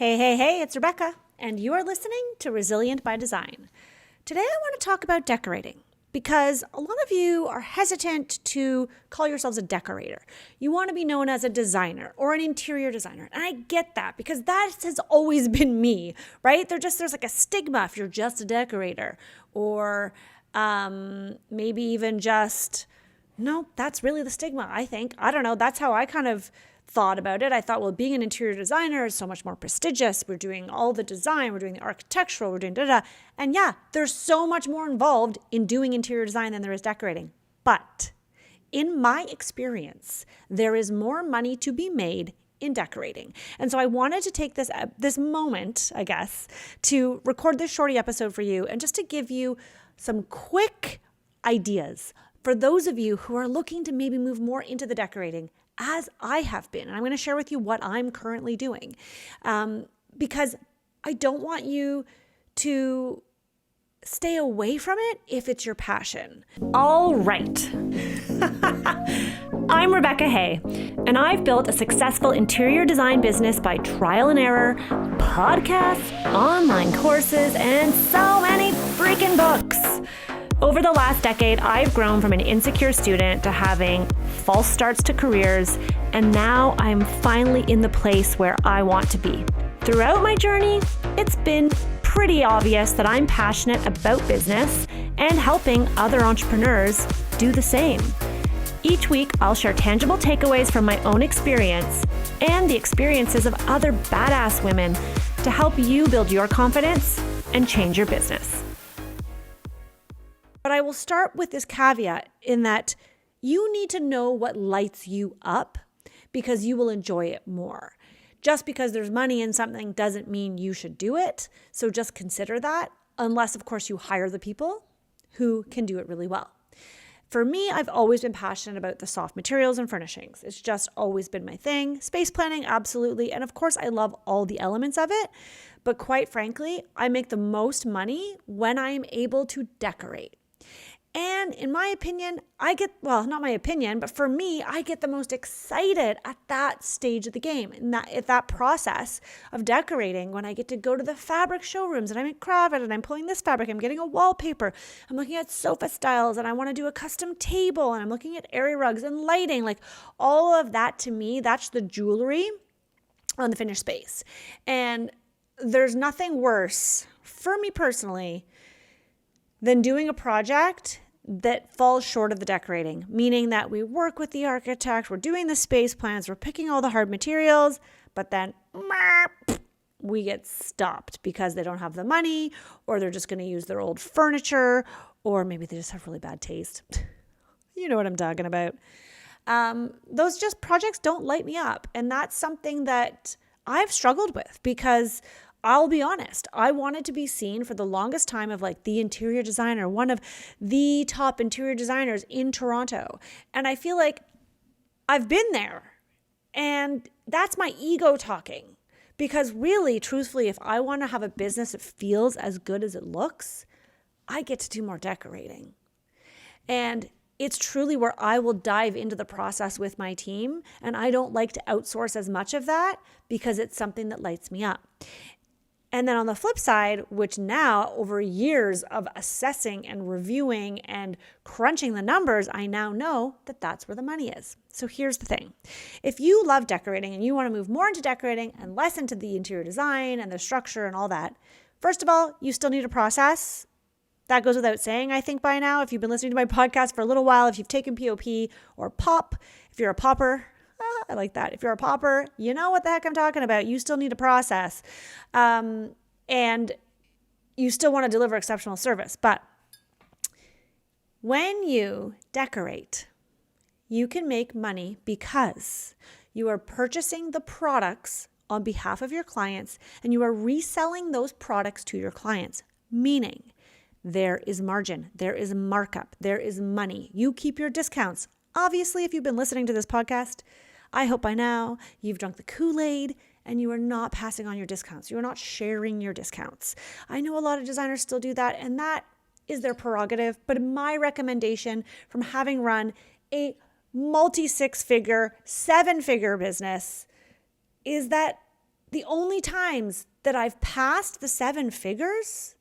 Hey, it's Rebecca, and you are listening to Resilient by Design. Today I want to talk about decorating because a lot of you are hesitant to call yourselves a decorator. You want to be known as a designer or an interior designer, and I get that because that has always been me, right? There's like a stigma if you're just a decorator, or maybe even just, no, that's really the stigma, I think. I don't know, that's how I kind of thought about it. I thought, well, being an interior designer is so much more prestigious. We're doing all the design, we're doing the architectural, we're doing da-da. And yeah, there's so much more involved in doing interior design than there is decorating. But in my experience, there is more money to be made in decorating. And so I wanted to take this moment, I guess, to record this shorty episode for you and just to give you some quick ideas for those of you who are looking to maybe move more into the decorating, as I have been. And I'm going to share with you what I'm currently doing, because I don't want you to stay away from it if it's your passion. All right. I'm Rebecca Hay, and I've built a successful interior design business by trial and error, podcasts, online courses, and so many freaking books. Over the last decade, I've grown from an insecure student to having false starts to careers, and now I'm finally in the place where I want to be. Throughout my journey, it's been pretty obvious that I'm passionate about business and helping other entrepreneurs do the same. Each week, I'll share tangible takeaways from my own experience and the experiences of other badass women to help you build your confidence and change your business. But I will start with this caveat in that you need to know what lights you up because you will enjoy it more. Just because there's money in something doesn't mean you should do it. So just consider that, unless, of course, you hire the people who can do it really well. For me, I've always been passionate about the soft materials and furnishings. It's just always been my thing. Space planning, absolutely. And of course, I love all the elements of it. But quite frankly, I make the most money when I am able to decorate. And in my opinion, not my opinion, but for me, I get the most excited at that stage of the game, at that process of decorating, when I get to go to the fabric showrooms and I'm at Craft and I'm pulling this fabric, I'm getting a wallpaper, I'm looking at sofa styles and I want to do a custom table and I'm looking at area rugs and lighting, like all of that to me, that's the jewelry on the finished space. And there's nothing worse for me personally than doing a project that falls short of the decorating, meaning that we work with the architect, we're doing the space plans, we're picking all the hard materials, but then we get stopped because they don't have the money, or they're just going to use their old furniture, or maybe they just have really bad taste. You know what I'm talking about. Those just projects don't light me up. And that's something that I've struggled with because I'll be honest, I wanted to be seen for the longest time of like the interior designer, one of the top interior designers in Toronto. And I feel like I've been there, and that's my ego talking. Because really, truthfully, if I want to have a business that feels as good as it looks, I get to do more decorating. And it's truly where I will dive into the process with my team. And I don't like to outsource as much of that because it's something that lights me up. And then on the flip side, which now over years of assessing and reviewing and crunching the numbers, I now know that that's where the money is. So here's the thing. If you love decorating and you want to move more into decorating and less into the interior design and the structure and all that, first of all, you still need a process. That goes without saying, I think, by now. If you've been listening to my podcast for a little while, if you've taken POP or POP, if you're a popper, I like that. If you're a popper, you know what the heck I'm talking about. You still need a process. And you still want to deliver exceptional service. But when you decorate, you can make money because you are purchasing the products on behalf of your clients and you are reselling those products to your clients, meaning there is margin, there is markup, there is money. You keep your discounts. Obviously, if you've been listening to this podcast, I hope by now you've drunk the Kool-Aid and you are not passing on your discounts. You are not sharing your discounts. I know a lot of designers still do that, and that is their prerogative. But my recommendation from having run a multi-six-figure, seven-figure business is that The only times that I've passed the 7 figures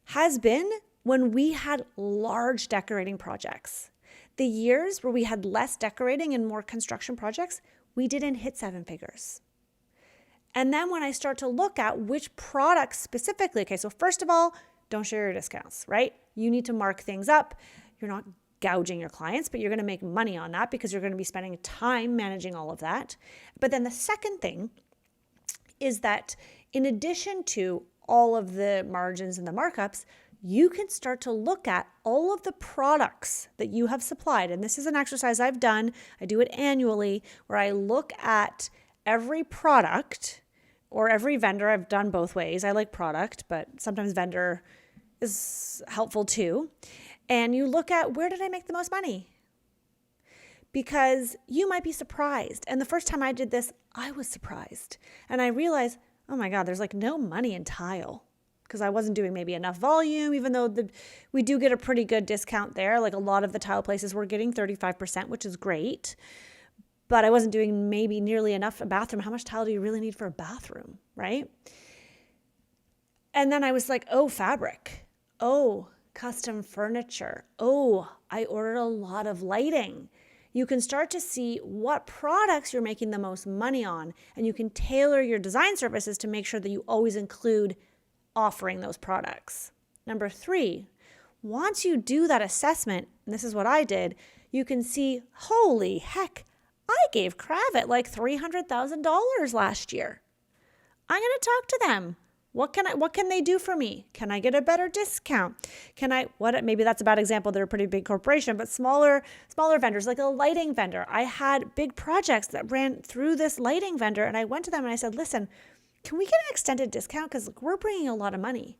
has been when we had large decorating projects. The years where we had less decorating and more construction projects, we didn't hit 7 figures. And then when I start to look at which products specifically, okay, so first of all, don't share your discounts, right? You need to mark things up. You're not gouging your clients, but you're going to make money on that because you're going to be spending time managing all of that. But then the second thing is that in addition to all of the margins and the markups, you can start to look at all of the products that you have supplied. And this is an exercise I've done. I do it annually where I look at every product or every vendor. I've done both ways. I like product, but sometimes vendor is helpful too. And you look at, where did I make the most money? Because you might be surprised. And the first time I did this, I was surprised. And I realized, oh my God, there's like no money in tile, because I wasn't doing maybe enough volume, even though we do get a pretty good discount there. Like a lot of the tile places were getting 35%, which is great. But I wasn't doing maybe nearly enough a bathroom. How much tile do you really need for a bathroom, right? And then I was like, oh, fabric. Oh, custom furniture. Oh, I ordered a lot of lighting. You can start to see what products you're making the most money on, and you can tailor your design services to make sure that you always include offering those products. Number 3, once you do that assessment, and this is what I did, you can see, holy heck, I gave Kravit like $300,000 last year. I'm going to talk to them. What can they do for me? Can I get a better discount? Maybe that's a bad example. They're a pretty big corporation, but smaller vendors, like a lighting vendor. I had big projects that ran through this lighting vendor, and I went to them and I said, listen, can we get an extended discount? Because we're bringing a lot of money.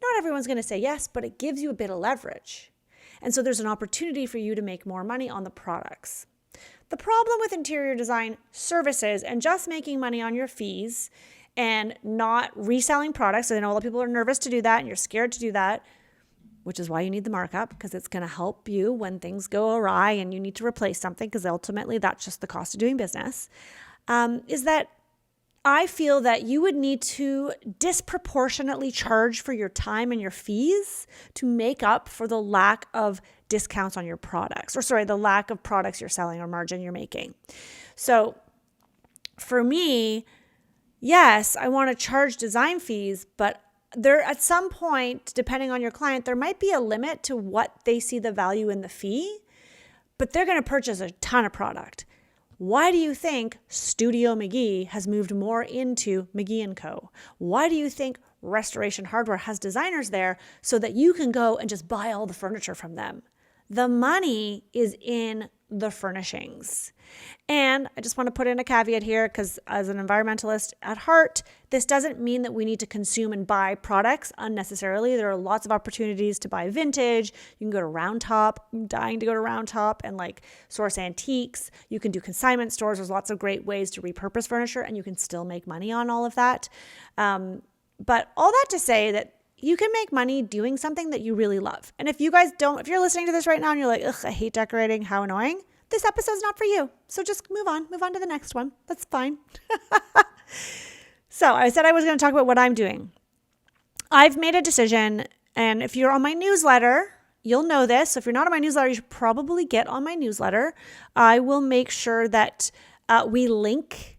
Not everyone's going to say yes, but it gives you a bit of leverage. And so there's an opportunity for you to make more money on the products. The problem with interior design services and just making money on your fees and not reselling products, and I know a lot of people are nervous to do that and you're scared to do that, which is why you need the markup, because it's going to help you when things go awry and you need to replace something, because ultimately that's just the cost of doing business, is that I feel that you would need to disproportionately charge for your time and your fees to make up for the lack of discounts on your products, the lack of products you're selling or margin you're making. So for me, yes, I want to charge design fees, but there at some point, depending on your client, there might be a limit to what they see the value in the fee, but they're going to purchase a ton of product. Why do you think Studio McGee has moved more into McGee & Co? Why do you think Restoration Hardware has designers there so that you can go and just buy all the furniture from them? The money is in the furnishings. And I just want to put in a caveat here, because as an environmentalist at heart, this doesn't mean that we need to consume and buy products unnecessarily. There are lots of opportunities to buy vintage. You can go to Round Top. I'm dying to go to Round Top and source antiques. You can do consignment stores. There's lots of great ways to repurpose furniture, and you can still make money on all of that. But all that to say that you can make money doing something that you really love. And if you're listening to this right now and you're like, ugh, I hate decorating, how annoying, this episode's not for you. So just move on to the next one. That's fine. So I said I was going to talk about what I'm doing. I've made a decision, and if you're on my newsletter, you'll know this. So if you're not on my newsletter, you should probably get on my newsletter. I will make sure that we link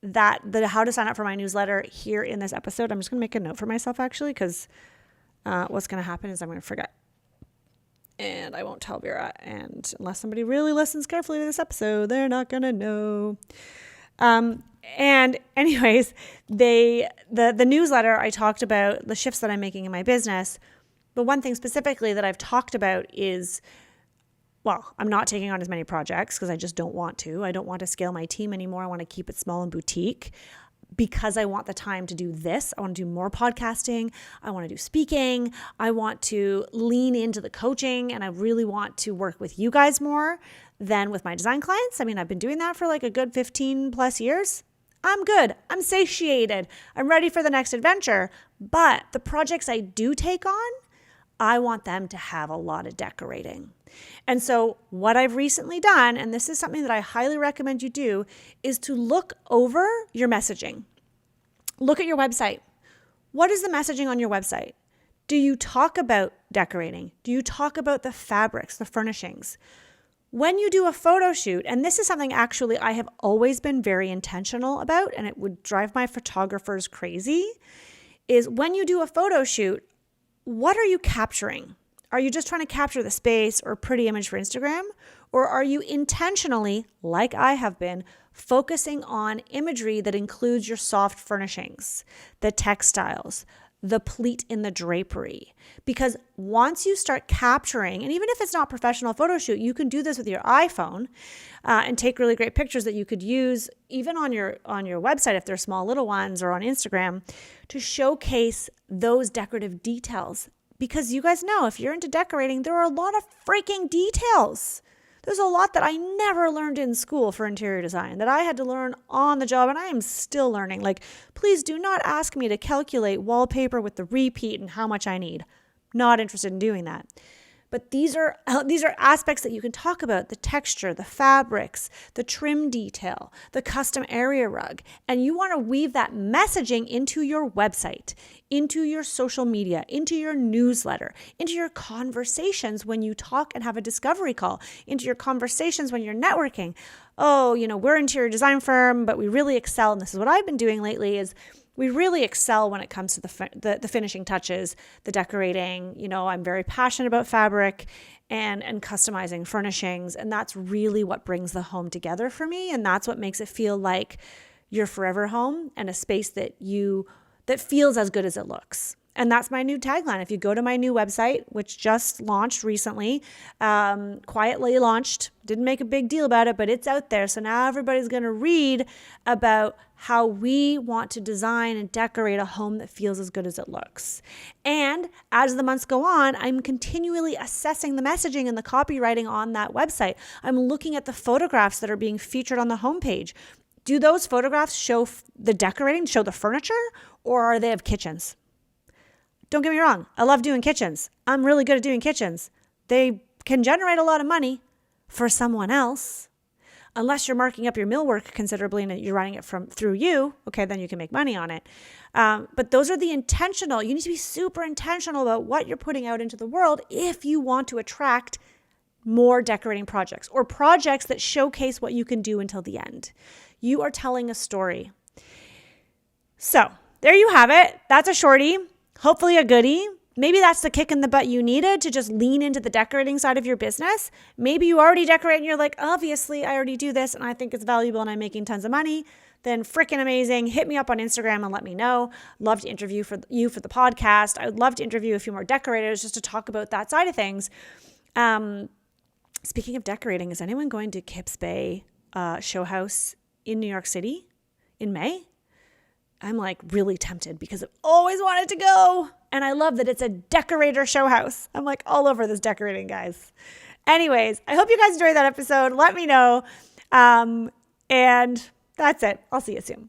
the how to sign up for my newsletter here in this episode. I'm just going to make a note for myself, actually, because what's going to happen is I'm going to forget. And I won't tell Vera. And unless somebody really listens carefully to this episode, they're not going to know. And anyways, the newsletter, I talked about the shifts that I'm making in my business. But one thing specifically that I've talked about is, I'm not taking on as many projects because I just don't want to. I don't want to scale my team anymore. I want to keep it small and boutique because I want the time to do this. I want to do more podcasting. I want to do speaking. I want to lean into the coaching, and I really want to work with you guys more than with my design clients. I mean, I've been doing that for a good 15 plus years. I'm good. I'm satiated. I'm ready for the next adventure. But the projects I do take on, I want them to have a lot of decorating. And so what I've recently done, and this is something that I highly recommend you do, is to look over your messaging. Look at your website. What is the messaging on your website? Do you talk about decorating? Do you talk about the fabrics, the furnishings? When you do a photo shoot, and this is something actually I have always been very intentional about, and it would drive my photographers crazy, is when you do a photo shoot, what are you capturing? Are you just trying to capture the space or a pretty image for Instagram? Or are you intentionally, like I have been, focusing on imagery that includes your soft furnishings, the textiles, the pleat in the drapery? Because once you start capturing, and even if it's not professional photo shoot, you can do this with your iPhone and take really great pictures that you could use even on your website if they're small little ones, or on Instagram, to showcase those decorative details. Because you guys know, if you're into decorating, there are a lot of freaking details. There's a lot that I never learned in school for interior design that I had to learn on the job, and I am still learning. Like, please do not ask me to calculate wallpaper with the repeat and how much I need. Not interested in doing that. But these are aspects that you can talk about: the texture, the fabrics, the trim detail, the custom area rug. And you want to weave that messaging into your website, into your social media, into your newsletter, into your conversations when you talk and have a discovery call, into your conversations when you're networking. Oh, we're an interior design firm, but we really excel. And this is what I've been doing lately, is we really excel when it comes to the finishing touches, the decorating. I'm very passionate about fabric and customizing furnishings. And that's really what brings the home together for me. And that's what makes it feel like your forever home, and a space that feels as good as it looks. And that's my new tagline. If you go to my new website, which just launched recently, quietly launched, didn't make a big deal about it, but it's out there. So now everybody's going to read about how we want to design and decorate a home that feels as good as it looks. And as the months go on, I'm continually assessing the messaging and the copywriting on that website. I'm looking at the photographs that are being featured on the homepage. Do those photographs show the decorating, show the furniture, or are they of kitchens? Don't get me wrong. I love doing kitchens. I'm really good at doing kitchens. They can generate a lot of money for someone else. Unless you're marking up your millwork considerably and you're running it through you, okay, then you can make money on it. But those are the intentional. You need to be super intentional about what you're putting out into the world if you want to attract more decorating projects, or projects that showcase what you can do until the end. You are telling a story. So there you have it. That's a shorty. Hopefully a goodie. Maybe that's the kick in the butt you needed to just lean into the decorating side of your business. Maybe you already decorate and you're like, obviously I already do this and I think it's valuable and I'm making tons of money. Then freaking amazing. Hit me up on Instagram and let me know. Love to interview for the podcast. I would love to interview a few more decorators just to talk about that side of things. Speaking of decorating, is anyone going to Kips Bay Show House in New York City in May? I'm like really tempted because I've always wanted to go. And I love that it's a decorator show house. I'm like all over this decorating, guys. Anyways, I hope you guys enjoyed that episode. Let me know. And that's it. I'll see you soon.